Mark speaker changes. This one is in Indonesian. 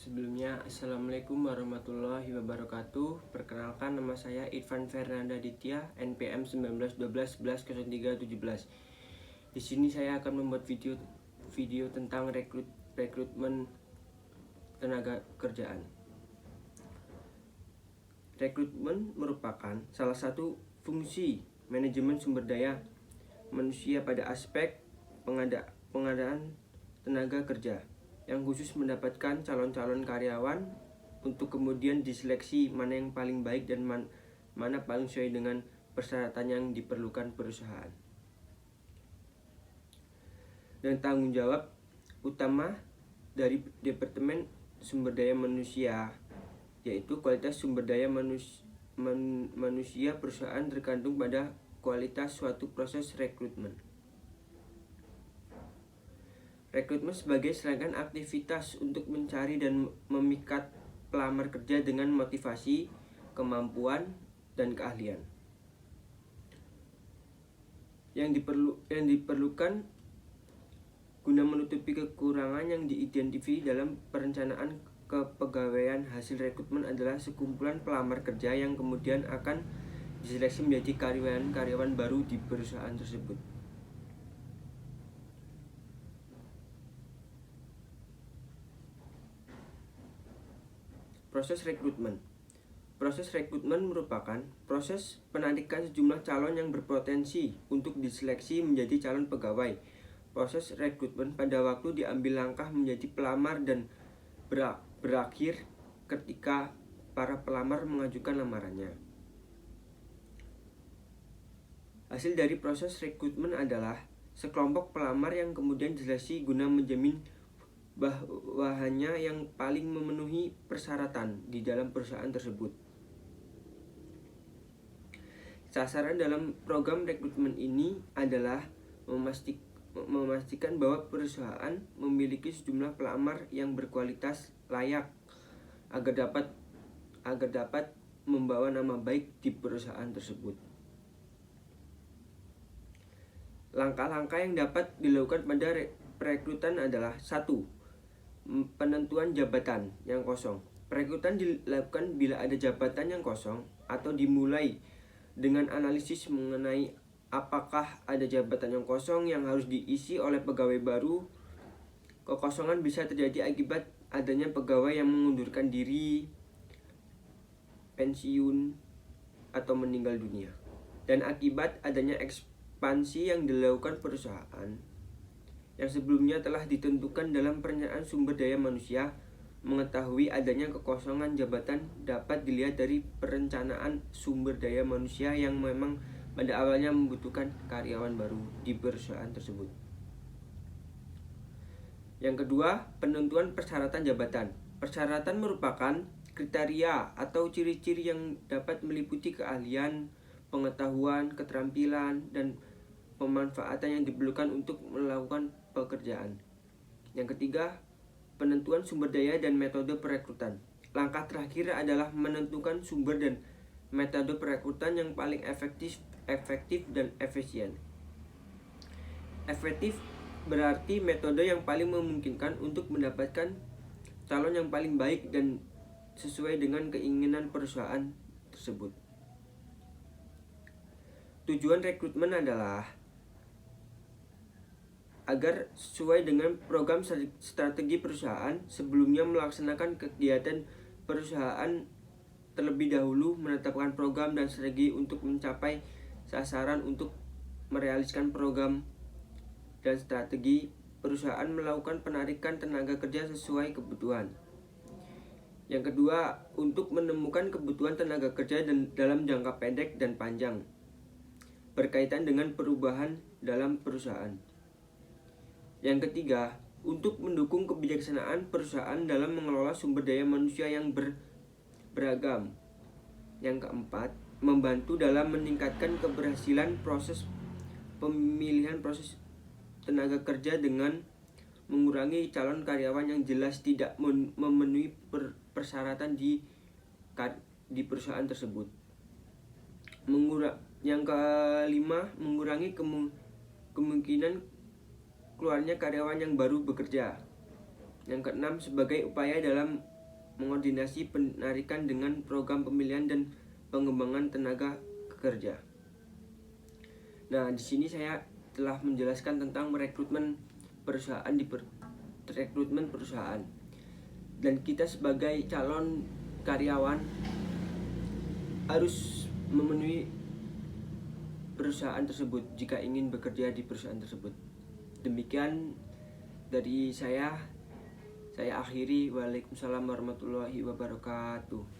Speaker 1: Sebelumnya, Assalamualaikum warahmatullahi wabarakatuh. Perkenalkan, nama saya Irfan Fernanda Ditya, NPM 1912110317. Di sini saya akan membuat video tentang rekrutmen tenaga kerjaan. Rekrutmen merupakan salah satu fungsi manajemen sumber daya manusia pada aspek pengadaan tenaga kerja, yang khusus mendapatkan calon-calon karyawan untuk kemudian diseleksi mana yang paling baik dan mana paling sesuai dengan persyaratan yang diperlukan perusahaan. Dan tanggung jawab utama dari Departemen Sumber Daya Manusia yaitu kualitas sumber daya manusia perusahaan tergantung pada kualitas suatu proses rekrutmen. Rekrutmen sebagai serangkaian aktivitas untuk mencari dan memikat pelamar kerja dengan motivasi, kemampuan, dan keahlian. Yang diperlukan guna menutupi kekurangan yang diidentifikasi dalam perencanaan kepegawaian. Hasil rekrutmen adalah sekumpulan pelamar kerja yang kemudian akan diseleksi menjadi karyawan baru di perusahaan tersebut. Proses rekrutmen. Proses rekrutmen merupakan proses penarikan sejumlah calon yang berpotensi untuk diseleksi menjadi calon pegawai. Proses rekrutmen pada waktu diambil langkah menjadi pelamar dan berakhir ketika para pelamar mengajukan lamarannya. Hasil dari proses rekrutmen adalah sekelompok pelamar yang kemudian diseleksi guna menjamin bawahannya yang paling memenuhi persyaratan di dalam perusahaan tersebut. Sasaran dalam program rekrutmen ini adalah memastikan bahwa perusahaan memiliki sejumlah pelamar yang berkualitas layak agar dapat membawa nama baik di perusahaan tersebut. Langkah-langkah yang dapat dilakukan pada perekrutan adalah: 1. Penentuan jabatan yang kosong. Perekrutan dilakukan bila ada jabatan yang kosong atau dimulai dengan analisis mengenai apakah ada jabatan yang kosong yang harus diisi oleh pegawai baru. Kekosongan bisa terjadi akibat adanya pegawai yang mengundurkan diri, pensiun, atau meninggal dunia, dan akibat adanya ekspansi yang dilakukan perusahaan yang sebelumnya telah ditentukan dalam perencanaan sumber daya manusia. Mengetahui adanya kekosongan jabatan dapat dilihat dari perencanaan sumber daya manusia yang memang pada awalnya membutuhkan karyawan baru di perusahaan tersebut. Yang kedua, penentuan persyaratan jabatan. Persyaratan merupakan kriteria atau ciri-ciri yang dapat meliputi keahlian, pengetahuan, keterampilan, dan pemanfaatan yang diperlukan untuk melakukan pekerjaan. Yang ketiga, penentuan sumber daya dan metode perekrutan. Langkah terakhir adalah menentukan sumber dan metode perekrutan yang paling efektif dan efisien. Efektif berarti metode yang paling memungkinkan untuk mendapatkan calon yang paling baik dan sesuai dengan keinginan perusahaan tersebut. Tujuan rekrutmen adalah agar sesuai dengan program strategi perusahaan. Sebelumnya melaksanakan kegiatan perusahaan terlebih dahulu menetapkan program dan strategi untuk mencapai sasaran. Untuk merealisasikan program dan strategi, perusahaan melakukan penarikan tenaga kerja sesuai kebutuhan. Yang kedua, untuk menemukan kebutuhan tenaga kerja dalam jangka pendek dan panjang berkaitan dengan perubahan dalam perusahaan. Yang ketiga, untuk mendukung kebijaksanaan perusahaan dalam mengelola sumber daya manusia yang beragam. Yang keempat, membantu dalam meningkatkan keberhasilan proses pemilihan proses tenaga kerja dengan mengurangi calon karyawan yang jelas tidak memenuhi persyaratan di perusahaan tersebut. Yang kelima, mengurangi kemungkinan keluarnya karyawan yang baru bekerja. Yang keenam, sebagai upaya dalam mengoordinasi penarikan dengan program pemilihan dan pengembangan tenaga kerja. Nah, di sini saya telah menjelaskan tentang rekrutmen perusahaan rekrutmen perusahaan. Dan kita sebagai calon karyawan harus memenuhi perusahaan tersebut jika ingin bekerja di perusahaan tersebut. Demikian dari saya akhiri. Waalaikumsalam warahmatullahi wabarakatuh.